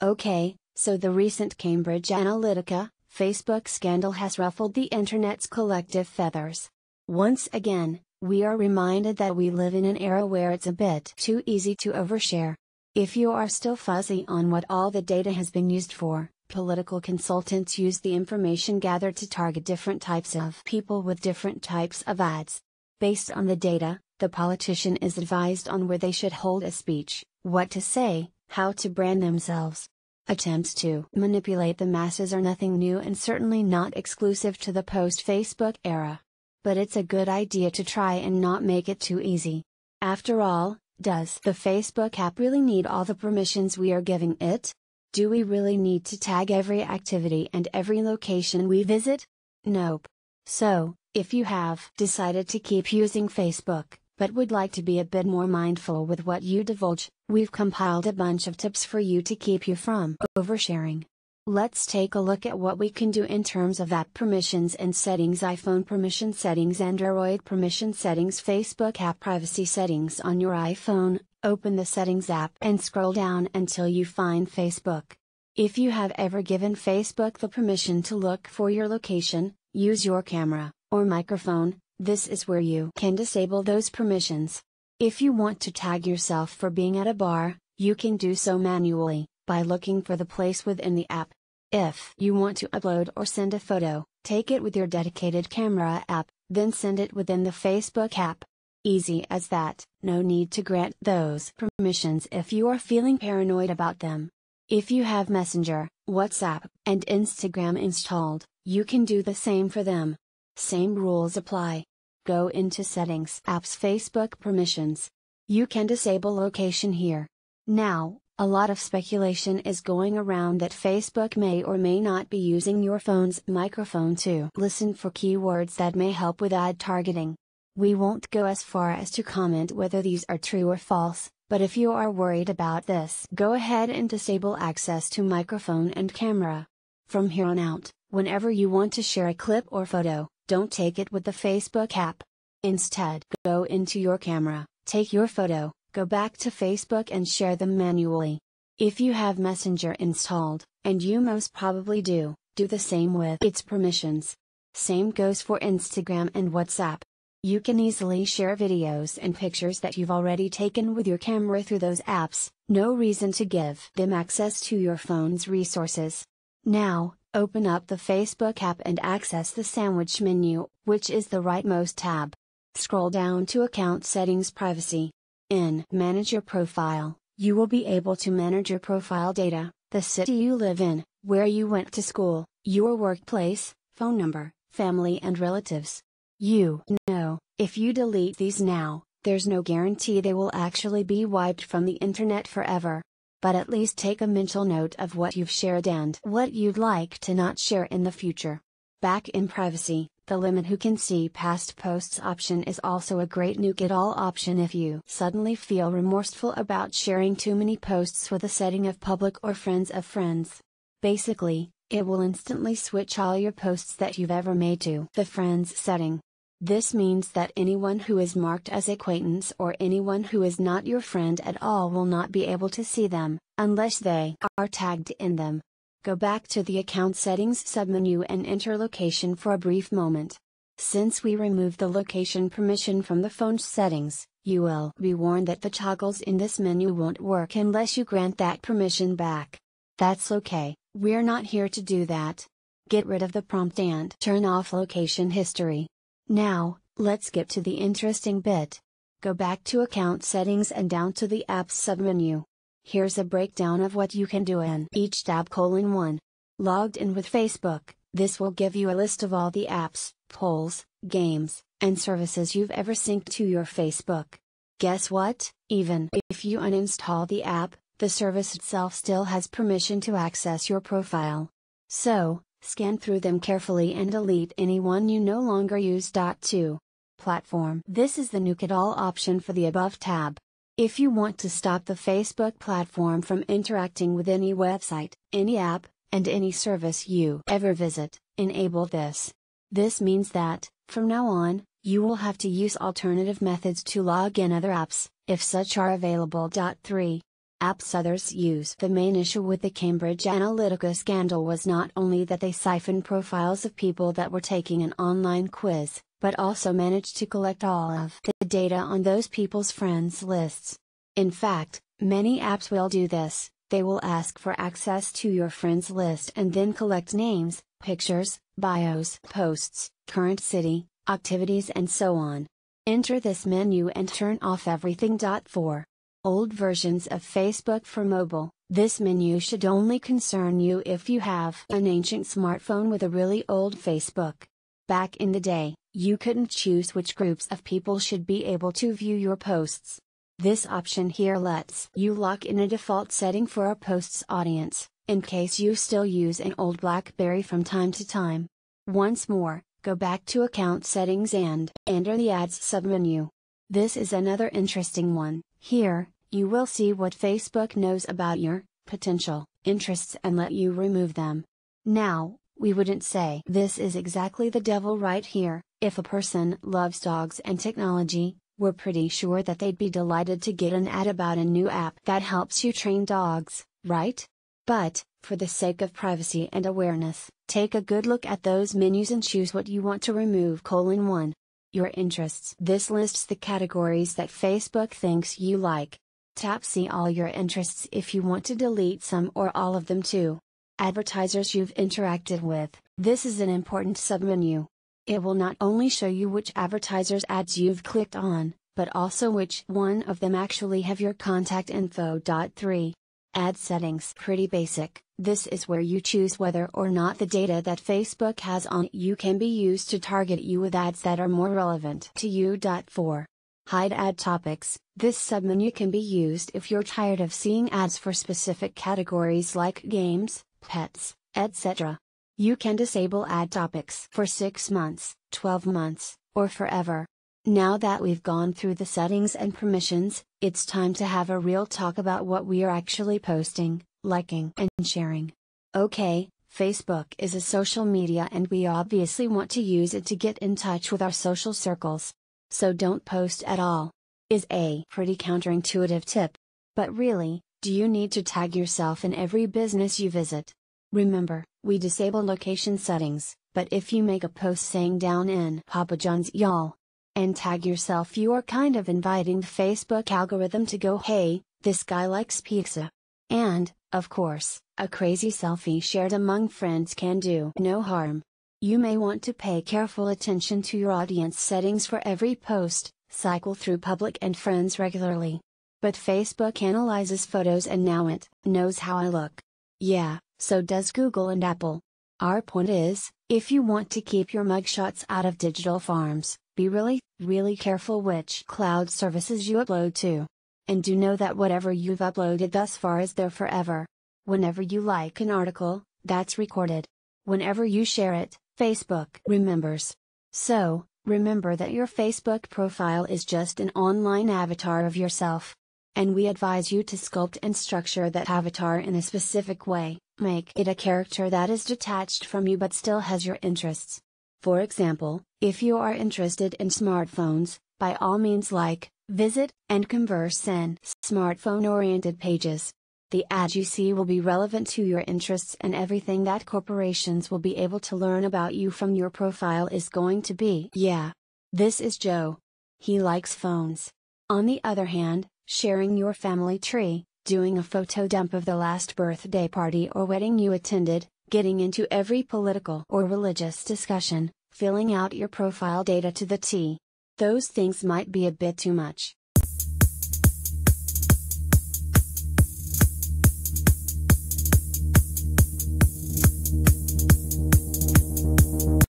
Okay, so the recent Cambridge Analytica, Facebook scandal has ruffled the internet's collective feathers. Once again, we are reminded that we live in an era where it's a bit too easy to overshare. If you are still fuzzy on what all the data has been used for, political consultants use the information gathered to target different types of people with different types of ads. Based on the data, the politician is advised on where they should hold a speech, what to say, how to brand themselves. Attempts to manipulate the masses are nothing new and certainly not exclusive to the post-Facebook era. But it's a good idea to try and not make it too easy. After all, does the Facebook app really need all the permissions we are giving it? Do we really need to tag every activity and every location we visit? Nope. So, if you have decided to keep using Facebook, but would like to be a bit more mindful with what you divulge, we've compiled a bunch of tips for you to keep you from oversharing. Let's take a look at what we can do in terms of app permissions and settings: iPhone permission settings, Android permission settings, Facebook app privacy settings. On your iPhone, open the Settings app and scroll down until you find Facebook. If you have ever given Facebook the permission to look for your location, use your camera, or microphone, this is where you can disable those permissions. If you want to tag yourself for being at a bar, you can do so manually, by looking for the place within the app. If you want to upload or send a photo, take it with your dedicated camera app, then send it within the Facebook app. Easy as that, no need to grant those permissions if you are feeling paranoid about them. If you have Messenger, WhatsApp, and Instagram installed, you can do the same for them. Same rules apply. Go into Settings, Apps, Facebook Permissions. You can disable location here. Now, a lot of speculation is going around that Facebook may or may not be using your phone's microphone to listen for keywords that may help with ad targeting. We won't go as far as to comment whether these are true or false, but if you are worried about this, go ahead and disable access to microphone and camera. From here on out, whenever you want to share a clip or photo, don't take it with the Facebook app. Instead, go into your camera, take your photo, go back to Facebook and share them manually. If you have Messenger installed, and you most probably do the same with its permissions. Same goes for Instagram and WhatsApp. You can easily share videos and pictures that you've already taken with your camera through those apps, no reason to give them access to your phone's resources. Now, open up the Facebook app and access the sandwich menu, which is the rightmost tab. Scroll down to Account Settings, Privacy. In Manage Your Profile, you will be able to manage your profile data, the city you live in, where you went to school, your workplace, phone number, family and relatives. You know, if you delete these now, there's no guarantee they will actually be wiped from the internet forever. But at least take a mental note of what you've shared and what you'd like to not share in the future. Back in Privacy, the Limit Who Can See Past Posts option is also a great nuke-it-all option if you suddenly feel remorseful about sharing too many posts with a setting of Public or Friends of Friends. Basically, it will instantly switch all your posts that you've ever made to the Friends setting. This means that anyone who is marked as acquaintance or anyone who is not your friend at all will not be able to see them, unless they are tagged in them. Go back to the Account Settings submenu and enter location for a brief moment. Since we removed the location permission from the phone's settings, you will be warned that the toggles in this menu won't work unless you grant that permission back. That's okay, we're not here to do that. Get rid of the prompt and turn off location history. Now, let's get to the interesting bit. Go back to Account Settings and down to the Apps submenu. Here's a breakdown of what you can do in each tab: 1. Logged in with Facebook, this will give you a list of all the apps, polls, games, and services you've ever synced to your Facebook. Guess what? Even if you uninstall the app, the service itself still has permission to access your profile. So, scan through them carefully and delete any one you no longer use. 2. Platform. This is the nuke-it-all option for the above tab. If you want to stop the Facebook platform from interacting with any website, any app, and any service you ever visit, enable this. This means that, from now on, you will have to use alternative methods to log in other apps, if such are available. 3. apps others use. The main issue with the Cambridge Analytica scandal was not only that they siphoned profiles of people that were taking an online quiz, but also managed to collect all of the data on those people's friends lists. In fact, many apps will do this. They will ask for access to your friends list and then collect names, pictures, bios, posts, current city, activities and so on. Enter this menu and turn off everything. 4. Old versions of Facebook for mobile. This menu should only concern you if you have an ancient smartphone with a really old Facebook. Back in the day, you couldn't choose which groups of people should be able to view your posts. This option here lets you lock in a default setting for a post's audience, in case you still use an old BlackBerry from time to time. Once more, go back to account settings and enter the ads submenu. This is another interesting one. Here, you will see what Facebook knows about your potential interests and let you remove them. Now, we wouldn't say this is exactly the devil right here. If a person loves dogs and technology, we're pretty sure that they'd be delighted to get an ad about a new app that helps you train dogs, right? But, for the sake of privacy and awareness, take a good look at those menus and choose what you want to remove. 1. Your interests. This lists the categories that Facebook thinks you like. Tap See All Your Interests if you want to delete some or all of them too. Advertisers you've interacted with. This is an important submenu. It will not only show you which advertisers' ads you've clicked on, but also which one of them actually have your contact info. 3. Ad settings. Pretty basic. This is where you choose whether or not the data that Facebook has on you can be used to target you with ads that are more relevant to you. 4. Hide ad topics. This submenu can be used if you're tired of seeing ads for specific categories like games, pets, etc. You can disable ad topics for 6 months, 12 months, or forever. Now that we've gone through the settings and permissions, it's time to have a real talk about what we are actually posting, liking, and sharing. Okay, Facebook is a social media and we obviously want to use it to get in touch with our social circles. So don't post at all. Is a pretty counterintuitive tip. But really, do you need to tag yourself in every business you visit? Remember, we disable location settings, but if you make a post saying "Down in Papa John's y'all," and tag yourself, you are kind of inviting the Facebook algorithm to go, "Hey, this guy likes pizza." And, of course, a crazy selfie shared among friends can do no harm. You may want to pay careful attention to your audience settings for every post, cycle through public and friends regularly. But Facebook analyzes photos and now it knows how I look. Yeah, so does Google and Apple. Our point is, if you want to keep your mugshots out of digital farms, be really careful which cloud services you upload to. And do know that whatever you've uploaded thus far is there forever. Whenever you like an article, that's recorded. Whenever you share it, Facebook remembers. So, remember that your Facebook profile is just an online avatar of yourself. And we advise you to sculpt and structure that avatar in a specific way, make it a character that is detached from you but still has your interests. For example, if you are interested in smartphones, by all means like, visit, and converse in smartphone-oriented pages. The ads you see will be relevant to your interests and everything that corporations will be able to learn about you from your profile is going to be, "Yeah, this is Joe. He likes phones." On the other hand, sharing your family tree, doing a photo dump of the last birthday party or wedding you attended, getting into every political or religious discussion, filling out your profile data to the T. Those things might be a bit too much.